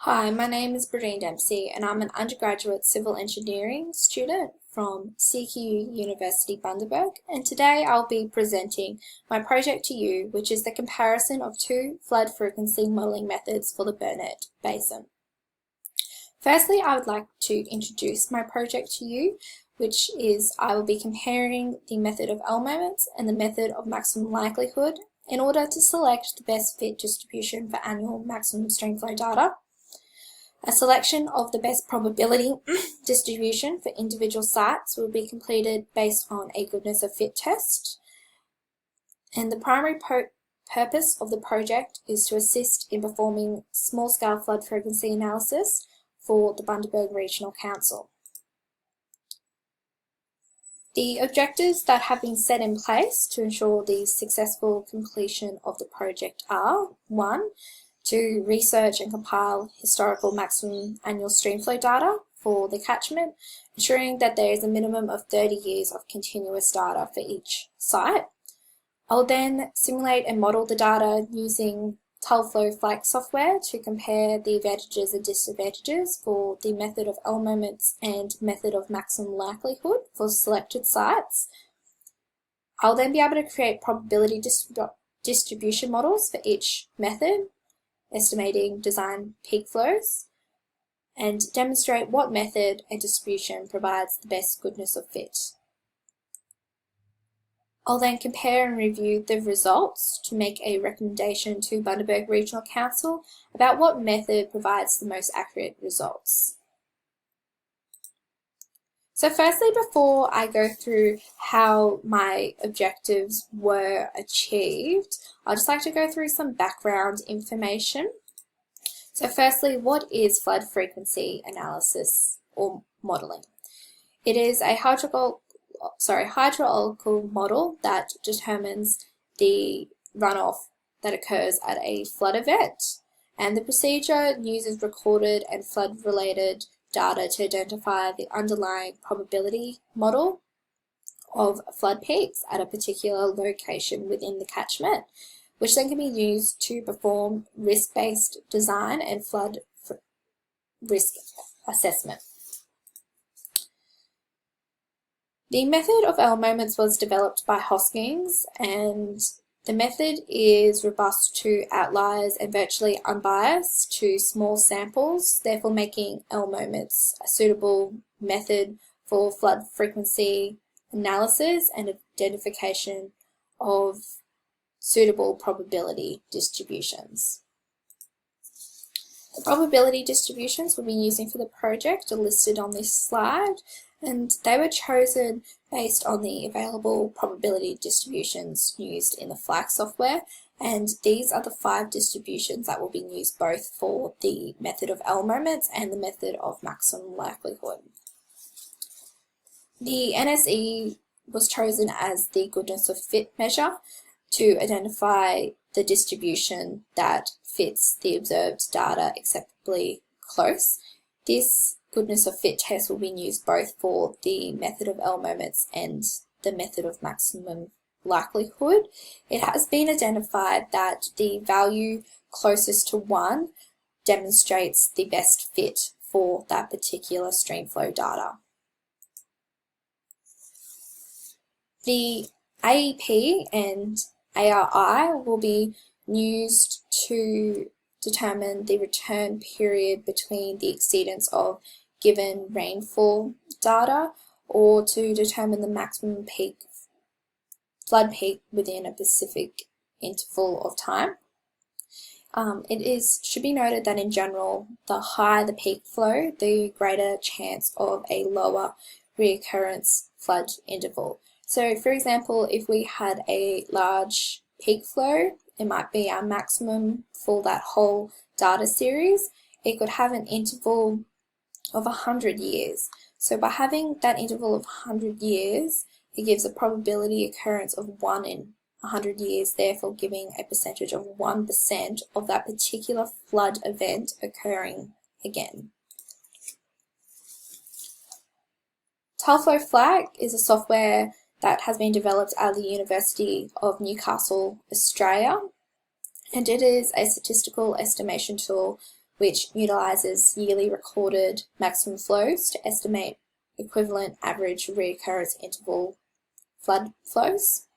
Hi, my name is Bridine Dempsey and I'm an undergraduate civil engineering student from CQ University Bundaberg, and today I'll be presenting my project to you, which is the comparison of two flood frequency modelling methods for the BURNETT Basin. Firstly, I would like to introduce my project to you, which is I will be comparing the method of L moments and the method of maximum likelihood in order to select the best fit distribution for annual maximum streamflow data. A selection of the best probability distribution for individual sites will be completed based on a goodness of fit test. And the primary purpose of the project is to assist in performing small-scale flood frequency analysis for the Bundaberg Regional Council. The objectives that have been set in place to ensure the successful completion of the project are: 1. To research and compile historical maximum annual streamflow data for the catchment, ensuring that there is a minimum of 30 years of continuous data for each site. I'll then simulate and model the data using TULFlow FLAG software to compare the advantages and disadvantages for the method of L moments and method of maximum likelihood for selected sites. I'll then be able to create probability distribution models for each method, estimating design peak flows, and demonstrate what method and distribution provides the best goodness of fit. I'll then compare and review the results to make a recommendation to Bundaberg Regional Council about what method provides the most accurate results. So firstly, before I go through how my objectives were achieved, I'd just like to go through some background information. So firstly, what is flood frequency analysis or modelling? It is a hydraulical model that determines the runoff that occurs at a flood event, and the procedure uses recorded and flood-related data to identify the underlying probability model of flood peaks at a particular location within the catchment, which then can be used to perform risk-based design and flood risk assessment. The method of L moments was developed by Hoskins, and the method is robust to outliers and virtually unbiased to small samples, therefore making L moments a suitable method for flood frequency analysis and identification of suitable probability distributions. The probability distributions we'll be using for the project are listed on this slide, and they were chosen based on the available probability distributions used in the FLAG software, and these are the 5 distributions that will be used both for the method of L moments and the method of maximum likelihood. The NSE was chosen as the goodness of fit measure to identify the distribution that fits the observed data acceptably close. This goodness of fit test will be used both for the method of L moments and the method of maximum likelihood. It has been identified that the value closest to 1 demonstrates the best fit for that particular streamflow data. The AEP and ARI will be used to determine the return period between the exceedance of given rainfall data, or to determine the maximum flood peak within a specific interval of time. Should be noted that in general, the higher the peak flow, the greater chance of a lower reoccurrence flood interval. So for example, if we had a large peak flow, it might be our maximum for that whole data series. It could have an interval of 100 years. So by having that interval of 100 years, it gives a probability occurrence of 1 in 100 years, therefore giving a percentage of 1% of that particular flood event occurring again. TULFlow FLAG is a software that has been developed at the University of Newcastle, Australia, and it is a statistical estimation tool which utilizes yearly recorded maximum flows to estimate equivalent average reoccurrence interval flood flows.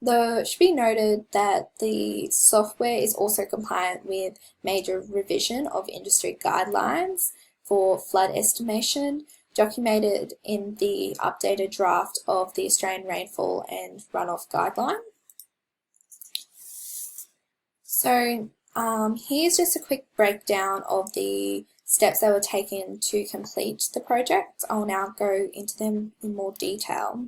It should be noted that the software is also compliant with major revision of industry guidelines for flood estimation, documented in the updated draft of the Australian Rainfall and Runoff Guideline. So here's just a quick breakdown of the steps that were taken to complete the project. I'll now go into them in more detail.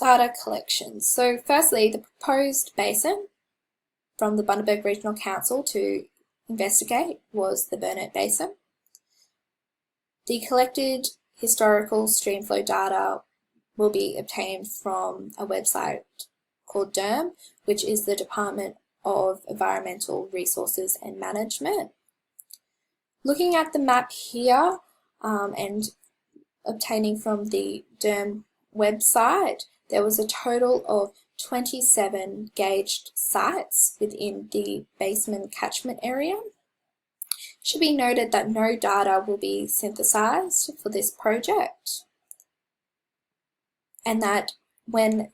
Data collection. So firstly, the proposed basin from the Bundaberg Regional Council to investigate was the BURNETT Basin. The collected historical streamflow data will be obtained from a website called DERM, which is the Department of Environmental Resources and Management. Looking at the map here and obtaining from the DERM website, there was a total of 27 gauged sites within the Basin catchment area. It should be noted that no data will be synthesized for this project, and that when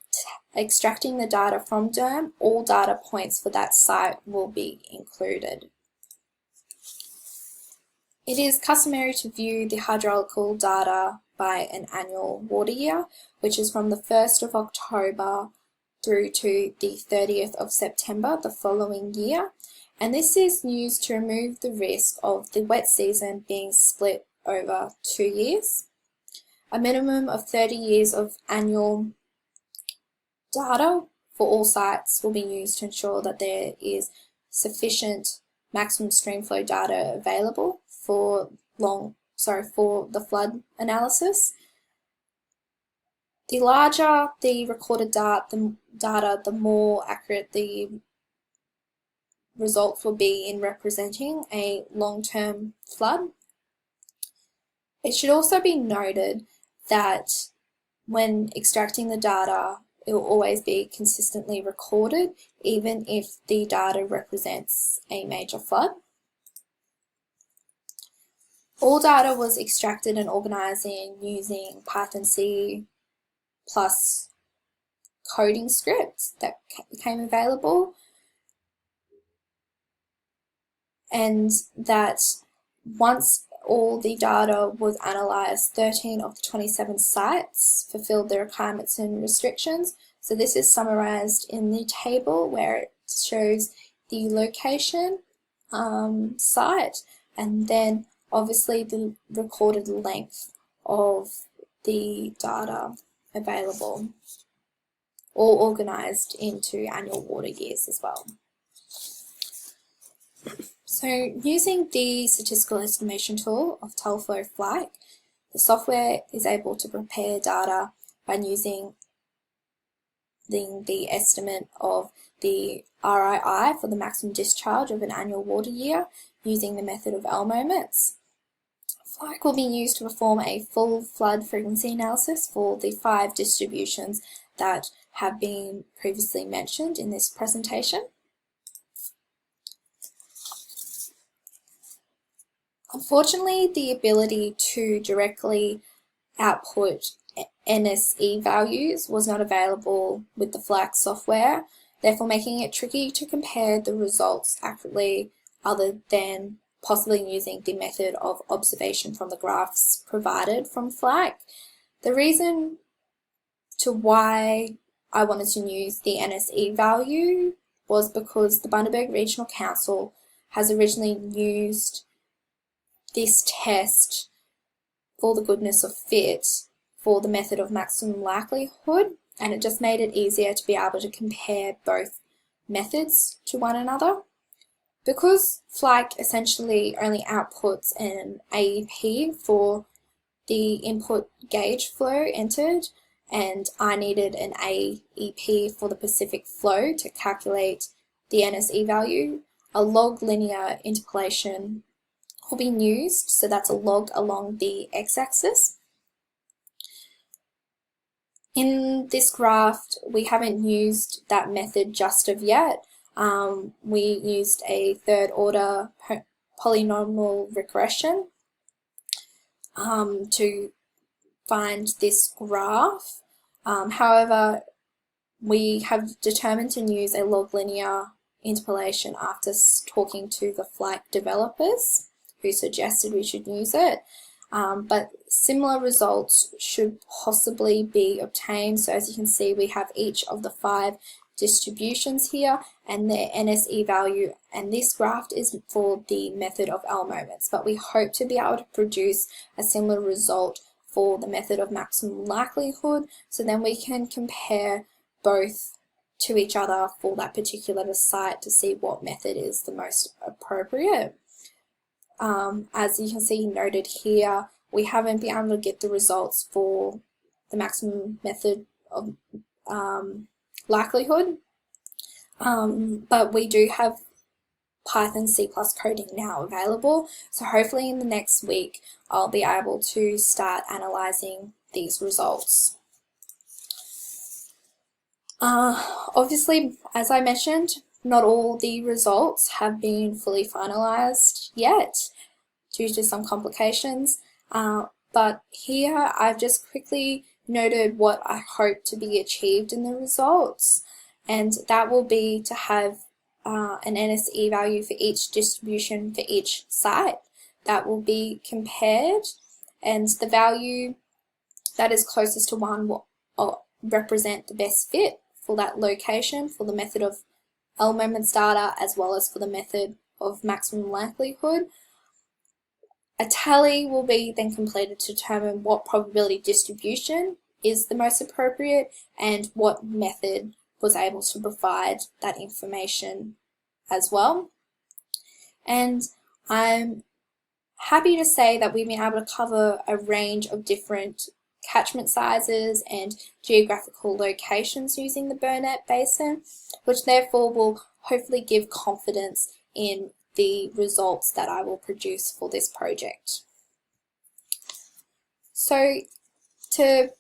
extracting the data from DERM, all data points for that site will be included. It is customary to view the hydraulical data by an annual water year, which is from the 1st of October through to the 30th of September the following year, and this is used to remove the risk of the wet season being split over 2 years. A minimum of 30 years of annual data for all sites will be used to ensure that there is sufficient maximum streamflow data available for the flood analysis. The larger the recorded data, the more accurate the results will be in representing a long-term flood. It should also be noted that when extracting the data, it will always be consistently recorded, even if the data represents a major flood. All data was extracted and organized using Python C plus coding scripts that became available, and that once all the data was analysed, 13 of the 27 sites fulfilled the requirements and restrictions. So this is summarised in the table where it shows the location, site, and then obviously the recorded length of the data available, all organised into annual water years as well. So using the statistical estimation tool of Telflow Flight, the software is able to prepare data by using the estimate of the RII for the maximum discharge of an annual water year using the method of L moments. FLIKE will be used to perform a full flood frequency analysis for the 5 distributions that have been previously mentioned in this presentation. Unfortunately, the ability to directly output NSE values was not available with the FLIKE software, therefore making it tricky to compare the results accurately other than possibly using the method of observation from the graphs provided from FLIKE. The reason to why I wanted to use the NSE value was because the Bundaberg Regional Council has originally used this test for the goodness of fit for the method of maximum likelihood, and it just made it easier to be able to compare both methods to one another. Because FLIKE essentially only outputs an AEP for the input gauge flow entered, and I needed an AEP for the Pacific flow to calculate the NSE value, a log linear interpolation will be used, so that's a log along the x-axis. In this graph, we haven't used that method just of yet. We used a third order polynomial regression to find this graph. However, we have determined to use a log linear interpolation after talking to the flight developers who suggested we should use it. But similar results should possibly be obtained. So as you can see, we have each of the 5 distributions here and their NSE value, and this graph is for the method of L moments, but we hope to be able to produce a similar result for the method of maximum likelihood, so then we can compare both to each other for that particular site to see what method is the most appropriate. As you can see noted here, we haven't been able to get the results for the maximum method of likelihood, but we do have Python C+ coding now available, so hopefully in the next week I'll be able to start analyzing these results. Obviously, as I mentioned, not all the results have been fully finalized yet due to some complications, but here I've just quickly noted what I hope to be achieved in the results, and that will be to have an NSE value for each distribution for each site that will be compared, and the value that is closest to 1 will represent the best fit for that location for the method of L moments data as well as for the method of maximum likelihood. A tally will be then completed to determine what probability distribution is the most appropriate and what method was able to provide that information as well. And I'm happy to say that we've been able to cover a range of different catchment sizes and geographical locations using the BURNETT basin, which therefore will hopefully give confidence in the results that I will produce for this project. So to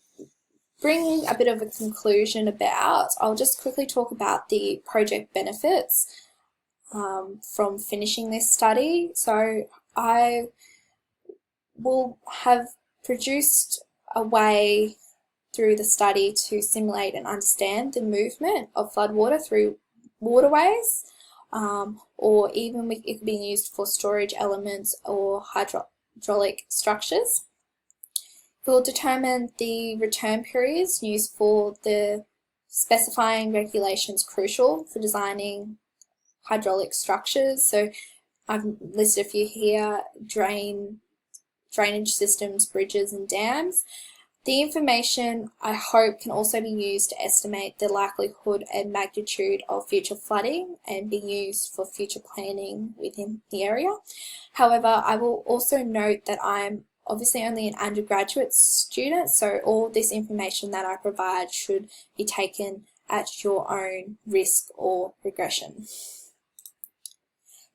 bring a bit of a conclusion about, I'll just quickly talk about the project benefits from finishing this study. So I will have produced a way through the study to simulate and understand the movement of floodwater through waterways, or even it could be used for storage elements or hydraulic structures. It will determine the return periods used for the specifying regulations crucial for designing hydraulic structures. So I've listed a few here: drainage systems, bridges and dams. The information, I hope, can also be used to estimate the likelihood and magnitude of future flooding and be used for future planning within the area. However, I will also note that I'm obviously only an undergraduate student, so all this information that I provide should be taken at your own risk or regression.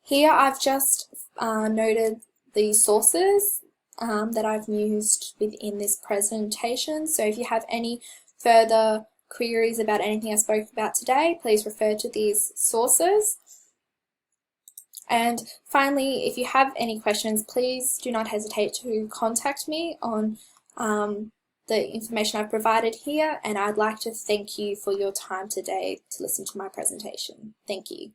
Here I've just noted the sources that I've used within this presentation. So if you have any further queries about anything I spoke about today, please refer to these sources. And finally, if you have any questions, please do not hesitate to contact me on the information I've provided here, and I'd like to thank you for your time today to listen to my presentation. Thank you.